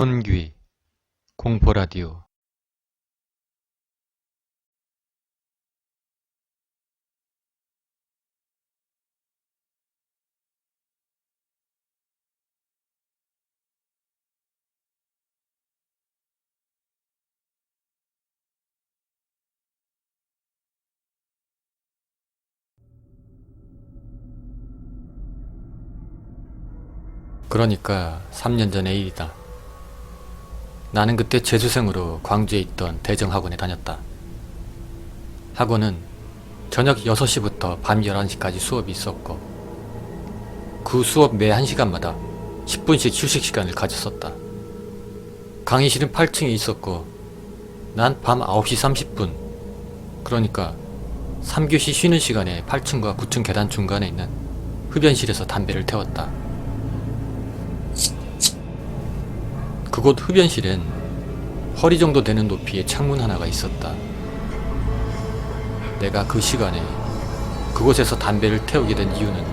혼귀, 공포라디오. 그러니까 3년 전의 일이다. 나는 그때 재수생으로 광주에 있던 대정학원에 다녔다. 학원은 저녁 6시부터 밤 11시까지 수업이 있었고 그 수업 매 1시간마다 10분씩 휴식 시간을 가졌었다. 강의실은 8층에 있었고 난 밤 9시 30분, 그러니까 3교시 쉬는 시간에 8층과 9층 계단 중간에 있는 흡연실에서 담배를 태웠다. 그곳 흡연실엔 허리 정도 되는 높이의 창문 하나가 있었다. 내가 그 시간에 그곳에서 담배를 태우게 된 이유는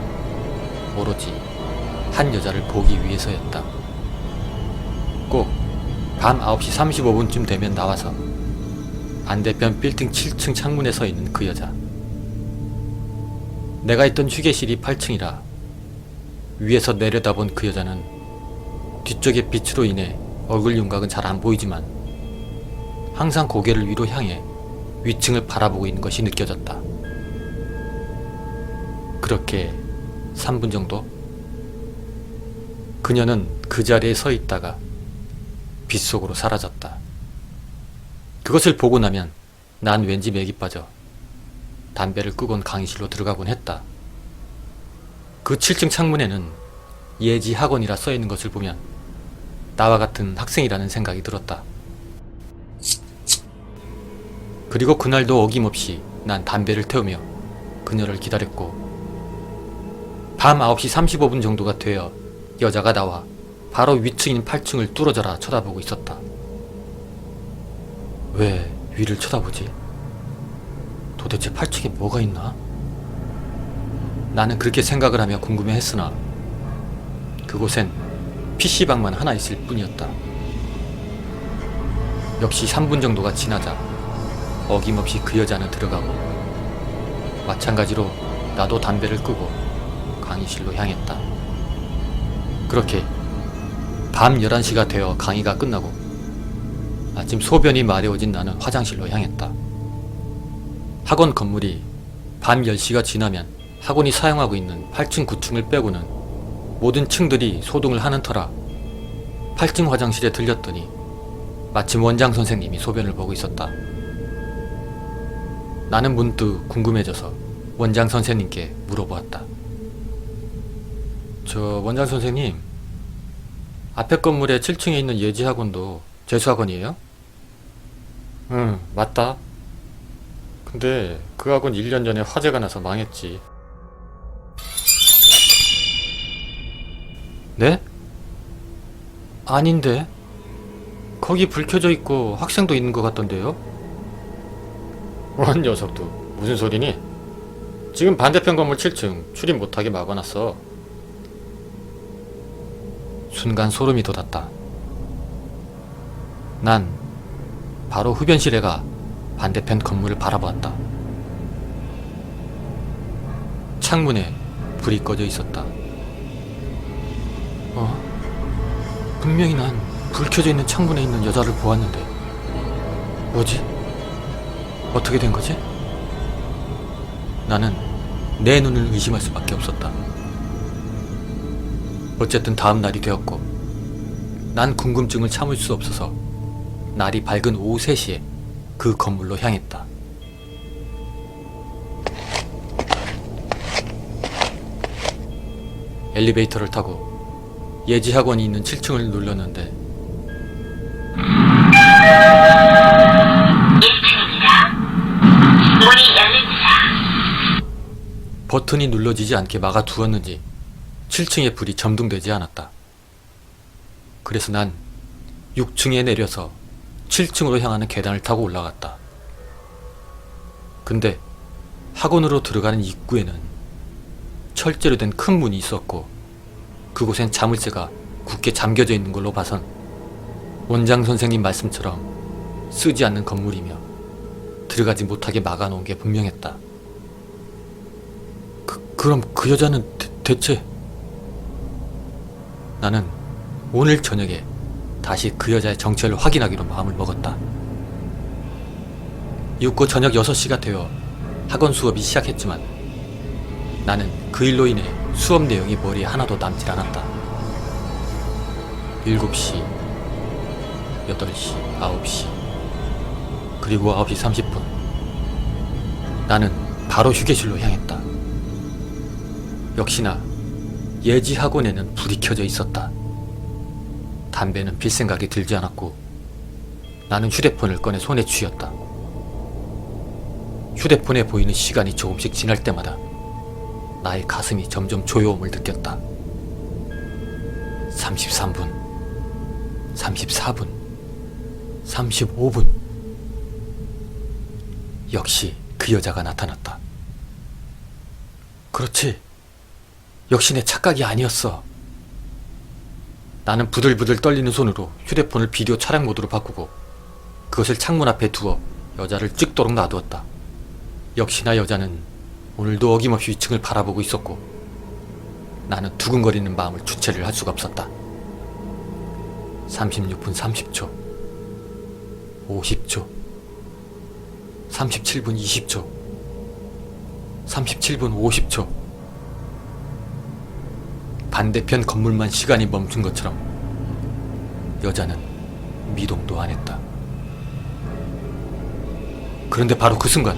오로지 한 여자를 보기 위해서였다. 꼭 밤 9시 35분쯤 되면 나와서 반대편 빌딩 7층 창문에 서 있는 그 여자. 내가 있던 휴게실이 8층이라 위에서 내려다본 그 여자는 뒤쪽의 빛으로 인해 얼굴 윤곽은 잘 안 보이지만 항상 고개를 위로 향해 위층을 바라보고 있는 것이 느껴졌다. 그렇게 3분 정도? 그녀는 그 자리에 서 있다가 빛 속으로 사라졌다. 그것을 보고 나면 난 왠지 맥이 빠져 담배를 끄곤 강의실로 들어가곤 했다. 그 7층 창문에는 예지 학원이라 써있는 것을 보면 나와 같은 학생이라는 생각이 들었다. 그리고 그날도 어김없이 난 담배를 태우며 그녀를 기다렸고 밤 9시 35분 정도가 되어 여자가 나와 바로 위층인 8층을 뚫어져라 쳐다보고 있었다. 왜 위를 쳐다보지? 도대체 8층에 뭐가 있나? 나는 그렇게 생각을 하며 궁금해했으나 그곳엔 PC방만 하나 있을 뿐이었다. 역시 3분 정도가 지나자 어김없이 그 여자는 들어가고 마찬가지로 나도 담배를 끄고 강의실로 향했다. 그렇게 밤 11시가 되어 강의가 끝나고 아침 소변이 마려워진 나는 화장실로 향했다. 학원 건물이 밤 10시가 지나면 학원이 사용하고 있는 8층 9층을 빼고는 모든 층들이 소등을 하는 터라 8층 화장실에 들렸더니 마침 원장 선생님이 소변을 보고 있었다. 나는 문득 궁금해져서 원장 선생님께 물어보았다. 저 원장 선생님, 앞에 건물에 7층에 있는 예지학원도 재수학원이에요? 응, 맞다. 근데 그 학원 1년 전에 화재가 나서 망했지. 네? 아닌데? 거기 불 켜져 있고 학생도 있는 것 같던데요? 원 녀석도 무슨 소리니? 지금 반대편 건물 7층 출입 못하게 막아놨어. 순간 소름이 돋았다. 난 바로 흡연실에 가 반대편 건물을 바라보았다. 창문에 불이 꺼져 있었다. 분명히 난 불 켜져 있는 창문에 있는 여자를 보았는데 뭐지? 어떻게 된 거지? 나는 내 눈을 의심할 수밖에 없었다. 어쨌든 다음 날이 되었고 난 궁금증을 참을 수 없어서 날이 밝은 오후 3시에 그 건물로 향했다. 엘리베이터를 타고 예지학원이 있는 7층을 눌렀는데 1층입니다. 문이 열립니다. 버튼이 눌러지지 않게 막아두었는지 7층의 불이 점등되지 않았다. 그래서 난 6층에 내려서 7층으로 향하는 계단을 타고 올라갔다. 근데 학원으로 들어가는 입구에는 철제로 된 큰 문이 있었고 그곳엔 자물쇠가 굳게 잠겨져 있는 걸로 봐선 원장 선생님 말씀처럼 쓰지 않는 건물이며 들어가지 못하게 막아놓은 게 분명했다. 그럼 그 여자는 대체... 나는 오늘 저녁에 다시 그 여자의 정체를 확인하기로 마음을 먹었다. 이윽고 저녁 6시가 되어 학원 수업이 시작했지만 나는 그 일로 인해 수업 내용이 머리에 하나도 남질 않았다. 7시, 8시, 9시, 그리고 9시 30분. 나는 바로 휴게실로 향했다. 역시나 예지 학원에는 불이 켜져 있었다. 담배는 필 생각이 들지 않았고 나는 휴대폰을 꺼내 손에 쥐었다. 휴대폰에 보이는 시간이 조금씩 지날 때마다 나의 가슴이 점점 조여옴을 느꼈다. 33분, 34분, 35분. 역시 그 여자가 나타났다. 그렇지. 역시 내 착각이 아니었어. 나는 부들부들 떨리는 손으로 휴대폰을 비디오 촬영 모드로 바꾸고 그것을 창문 앞에 두어 여자를 찍도록 놔두었다. 역시나 여자는 오늘도 어김없이 위층을 바라보고 있었고 나는 두근거리는 마음을 주체를 할 수가 없었다. 36분 30초, 50초, 37분 20초, 37분 50초. 반대편 건물만 시간이 멈춘 것처럼 여자는 미동도 안 했다. 그런데 바로 그 순간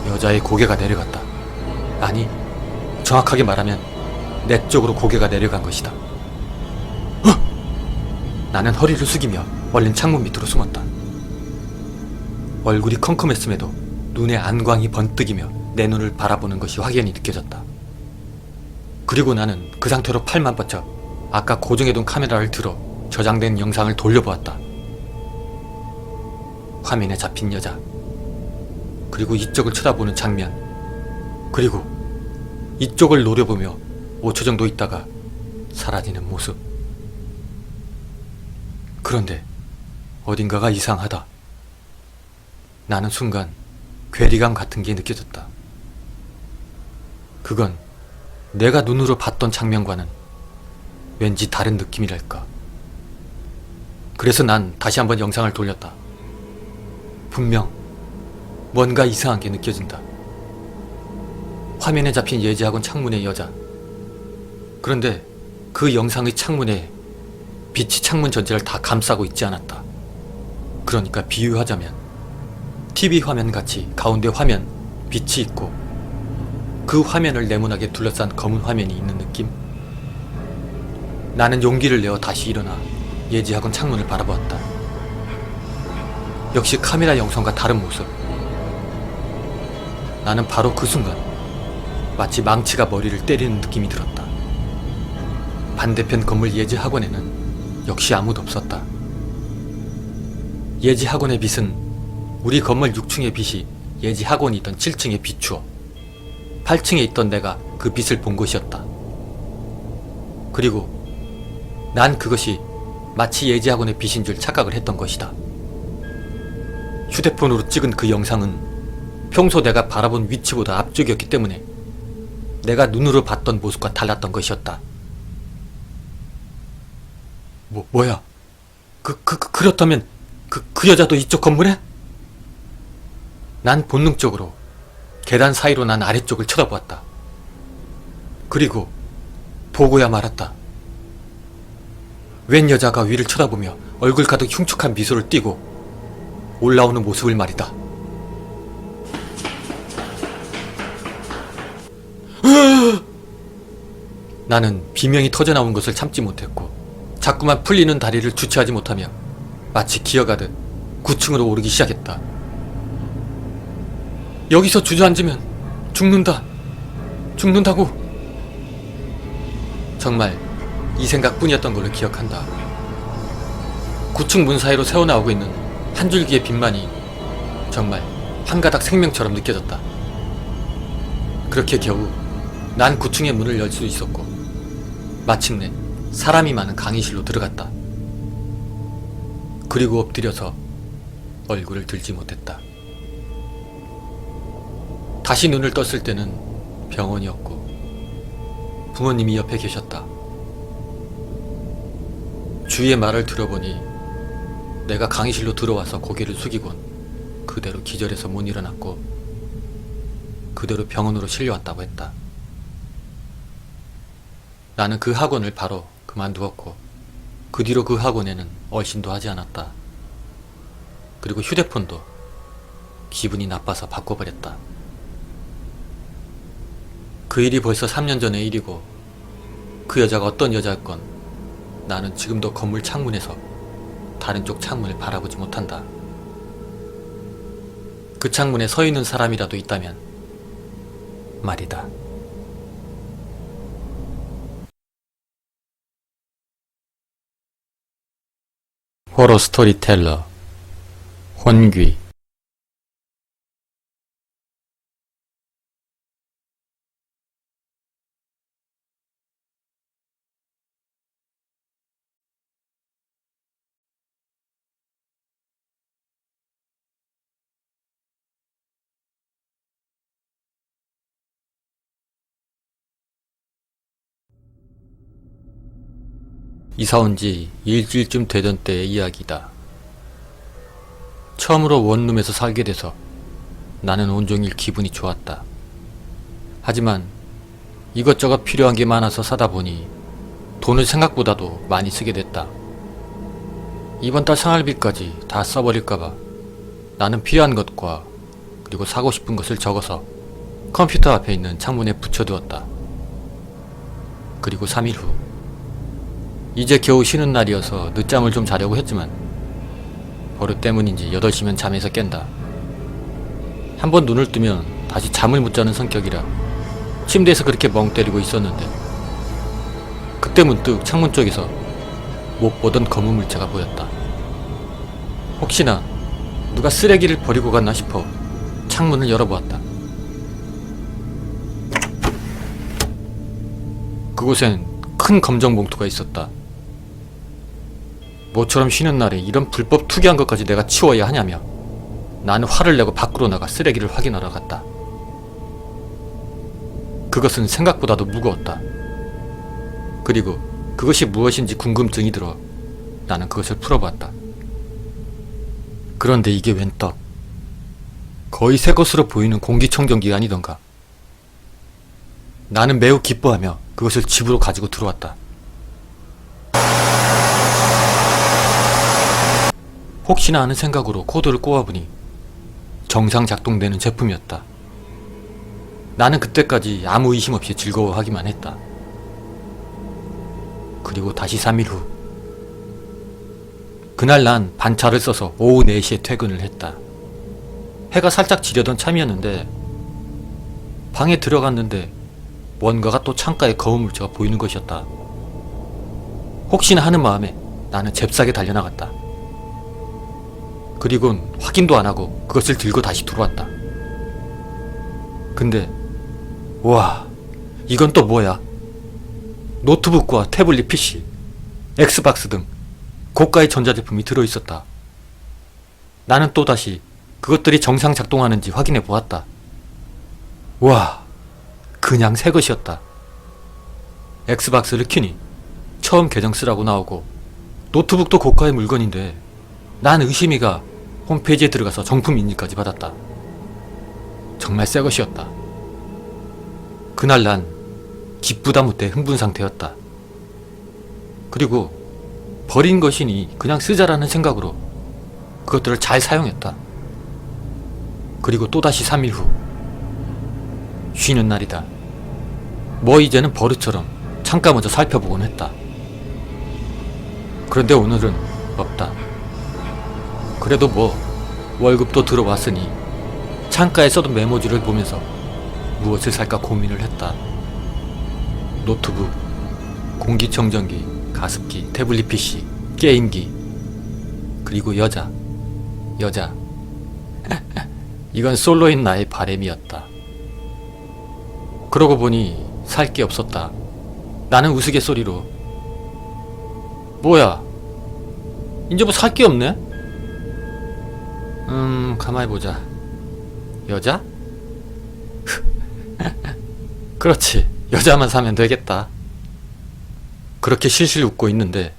여자의 고개가 내려갔다. 아니, 정확하게 말하면 내 쪽으로 고개가 내려간 것이다. 나는 허리를 숙이며 얼른 창문 밑으로 숨었다. 얼굴이 컴컴했음에도 눈에 안광이 번뜩이며 내 눈을 바라보는 것이 확연히 느껴졌다. 그리고 나는 그 상태로 팔만 뻗쳐 아까 고정해둔 카메라를 들어 저장된 영상을 돌려보았다. 화면에 잡힌 여자, 그리고 이쪽을 쳐다보는 장면, 그리고 이쪽을 노려보며 5초 정도 있다가 사라지는 모습. 그런데 어딘가가 이상하다. 나는 순간 괴리감 같은 게 느껴졌다. 그건 내가 눈으로 봤던 장면과는 왠지 다른 느낌이랄까. 그래서 난 다시 한번 영상을 돌렸다. 분명 뭔가 이상한 게 느껴진다. 화면에 잡힌 예지학원 창문의 여자. 그런데 그 영상의 창문에 빛이 창문 전체를 다 감싸고 있지 않았다. 그러니까 비유하자면 TV 화면 같이 가운데 화면 빛이 있고 그 화면을 네모나게 둘러싼 검은 화면이 있는 느낌? 나는 용기를 내어 다시 일어나 예지학원 창문을 바라보았다. 역시 카메라 영상과 다른 모습. 나는 바로 그 순간 마치 망치가 머리를 때리는 느낌이 들었다. 반대편 건물 예지학원에는 역시 아무도 없었다. 예지학원의 빛은 우리 건물 6층의 빛이 예지학원이 있던 7층에 비추어 8층에 있던 내가 그 빛을 본 것이었다. 그리고 난 그것이 마치 예지학원의 빛인 줄 착각을 했던 것이다. 휴대폰으로 찍은 그 영상은 평소 내가 바라본 위치보다 앞쪽이었기 때문에 내가 눈으로 봤던 모습과 달랐던 것이었다. 뭐야? 그렇다면 그 여자도 이쪽 건물에? 난 본능적으로 계단 사이로 난 아래쪽을 쳐다보았다. 그리고 보고야 말았다. 웬 여자가 위를 쳐다보며 얼굴 가득 흉측한 미소를 띠고 올라오는 모습을 말이다. 나는 비명이 터져나온 것을 참지 못했고 자꾸만 풀리는 다리를 주체하지 못하며 마치 기어가듯 9층으로 오르기 시작했다. 여기서 주저앉으면 죽는다고. 정말 이 생각뿐이었던 걸로 기억한다. 9층 문 사이로 새어나오고 있는 한 줄기의 빛만이 정말 한 가닥 생명처럼 느껴졌다. 그렇게 겨우 난 9층의 문을 열 수 있었고 마침내 사람이 많은 강의실로 들어갔다. 그리고 엎드려서 얼굴을 들지 못했다. 다시 눈을 떴을 때는 병원이었고 부모님이 옆에 계셨다. 주위의 말을 들어보니 내가 강의실로 들어와서 고개를 숙이곤 그대로 기절해서 못 일어났고 그대로 병원으로 실려왔다고 했다. 나는 그 학원을 바로 그만두었고 그 뒤로 그 학원에는 얼씬도 하지 않았다. 그리고 휴대폰도 기분이 나빠서 바꿔버렸다. 그 일이 벌써 3년 전의 일이고 그 여자가 어떤 여자였건 나는 지금도 건물 창문에서 다른 쪽 창문을 바라보지 못한다. 그 창문에 서 있는 사람이라도 있다면 말이다. 호러 스토리텔러 혼귀. 이사 온 지 일주일쯤 되던 때의 이야기다. 처음으로 원룸에서 살게 돼서 나는 온종일 기분이 좋았다. 하지만 이것저것 필요한 게 많아서 사다 보니 돈을 생각보다도 많이 쓰게 됐다. 이번 달 생활비까지 다 써버릴까봐 나는 필요한 것과 그리고 사고 싶은 것을 적어서 컴퓨터 앞에 있는 창문에 붙여두었다. 그리고 3일 후 이제 겨우 쉬는 날이어서 늦잠을 좀 자려고 했지만 버릇 때문인지 8시면 잠에서 깬다. 한번 눈을 뜨면 다시 잠을 못 자는 성격이라 침대에서 그렇게 멍 때리고 있었는데 그때 문득 창문 쪽에서 못 보던 검은 물체가 보였다. 혹시나 누가 쓰레기를 버리고 갔나 싶어 창문을 열어보았다. 그곳엔 큰 검정 봉투가 있었다. 모처럼 쉬는 날에 이런 불법 투기한 것까지 내가 치워야 하냐며 나는 화를 내고 밖으로 나가 쓰레기를 확인하러 갔다. 그것은 생각보다도 무거웠다. 그리고 그것이 무엇인지 궁금증이 들어 나는 그것을 풀어보았다. 그런데 이게 웬 떡 거의 새 것으로 보이는 공기청정기가 아니던가. 나는 매우 기뻐하며 그것을 집으로 가지고 들어왔다. 혹시나 하는 생각으로 코드를 꼽아보니 정상 작동되는 제품이었다. 나는 그때까지 아무 의심 없이 즐거워하기만 했다. 그리고 다시 3일 후 그날 난 반차를 써서 오후 4시에 퇴근을 했다. 해가 살짝 지려던 참이었는데 방에 들어갔는데 뭔가가 또 창가에 검은 물체가 보이는 것이었다. 혹시나 하는 마음에 나는 잽싸게 달려나갔다. 그리곤 확인도 안하고 그것을 들고 다시 들어왔다. 근데 와, 이건 또 뭐야? 노트북과 태블릿 PC, 엑스박스 등 고가의 전자제품이 들어있었다. 나는 또다시 그것들이 정상 작동하는지 확인해 보았다. 와, 그냥 새 것이었다. 엑스박스를 켜니 처음 계정 쓰라고 나오고 노트북도 고가의 물건인데 난 의심이가 홈페이지에 들어가서 정품 인증까지 받았다. 정말 새 것이었다. 그날 난 기쁘다 못해 흥분 상태였다. 그리고 버린 것이니 그냥 쓰자라는 생각으로 그것들을 잘 사용했다. 그리고 또다시 3일 후 쉬는 날이다. 뭐 이제는 버릇처럼 창가 먼저 살펴보곤 했다. 그런데 오늘은 없다. 그래도 뭐 월급도 들어왔으니 창가에 써둔 메모지를 보면서 무엇을 살까 고민을 했다. 노트북, 공기청정기, 가습기, 태블릿 PC, 게임기, 그리고 여자. 이건 솔로인 나의 바램이었다. 그러고 보니 살 게 없었다. 나는 우스갯소리로 뭐야? 이제 뭐 살 게 없네? 가만히 보자. 여자? 그렇지. 여자만 사면 되겠다. 그렇게 실실 웃고 있는데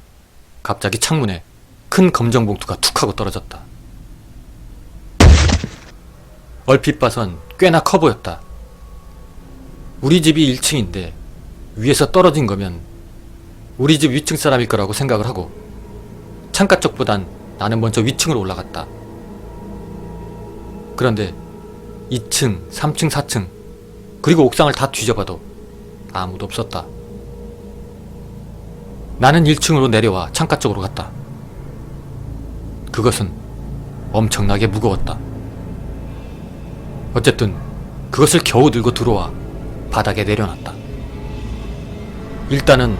갑자기 창문에 큰 검정 봉투가 툭 하고 떨어졌다. 얼핏 봐선 꽤나 커 보였다. 우리 집이 1층인데 위에서 떨어진 거면 우리 집 위층 사람일 거라고 생각을 하고 창가 쪽보단 나는 먼저 위층으로 올라갔다. 그런데 2층, 3층, 4층 그리고 옥상을 다 뒤져봐도 아무도 없었다. 나는 1층으로 내려와 창가 쪽으로 갔다. 그것은 엄청나게 무거웠다. 어쨌든 그것을 겨우 들고 들어와 바닥에 내려놨다. 일단은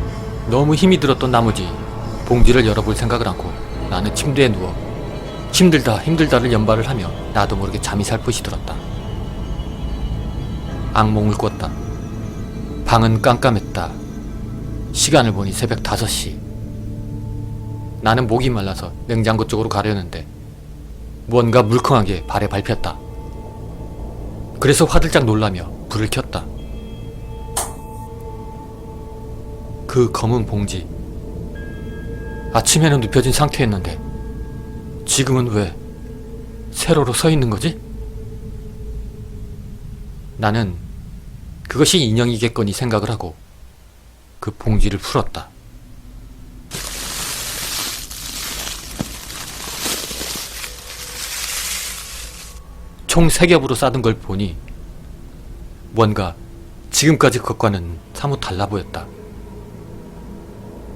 너무 힘이 들었던 나머지 봉지를 열어볼 생각을 않고 나는 침대에 누워 힘들다를 연발을 하며 나도 모르게 잠이 살포시 들었다. 악몽을 꿨다. 방은 깜깜했다. 시간을 보니 새벽 5시. 나는 목이 말라서 냉장고 쪽으로 가려는데 무언가 물컹하게 발에 밟혔다. 그래서 화들짝 놀라며 불을 켰다. 그 검은 봉지. 아침에는 눕혀진 상태였는데 지금은 왜 세로로 서 있는 거지? 나는 그것이 인형이겠거니 생각을 하고 그 봉지를 풀었다. 총 3겹으로 싸든 걸 보니 뭔가 지금까지 것과는 사뭇 달라 보였다.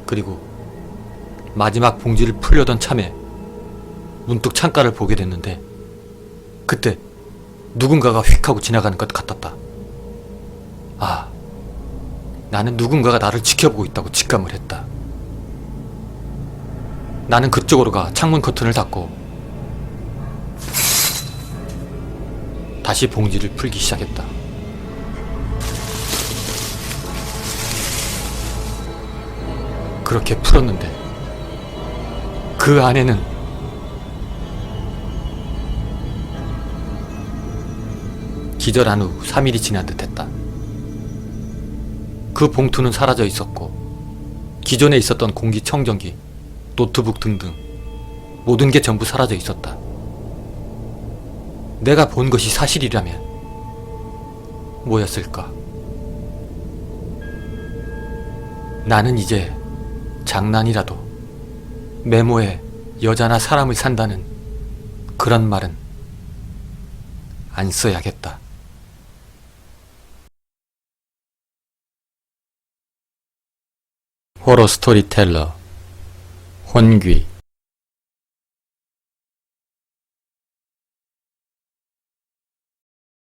그리고 마지막 봉지를 풀려던 참에 문득 창가를 보게 됐는데 그때 누군가가 휙 하고 지나가는 것 같았다. 아, 나는 누군가가 나를 지켜보고 있다고 직감을 했다. 나는 그쪽으로 가 창문 커튼을 닫고 다시 봉지를 풀기 시작했다. 그렇게 풀었는데 그 안에는 기절한 후 3일이 지난 듯 했다. 그 봉투는 사라져 있었고 기존에 있었던 공기청정기, 노트북 등등 모든 게 전부 사라져 있었다. 내가 본 것이 사실이라면 뭐였을까? 나는 이제 장난이라도 메모에 여자나 사람을 산다는 그런 말은 안 써야겠다. 호러 스토리텔러 혼귀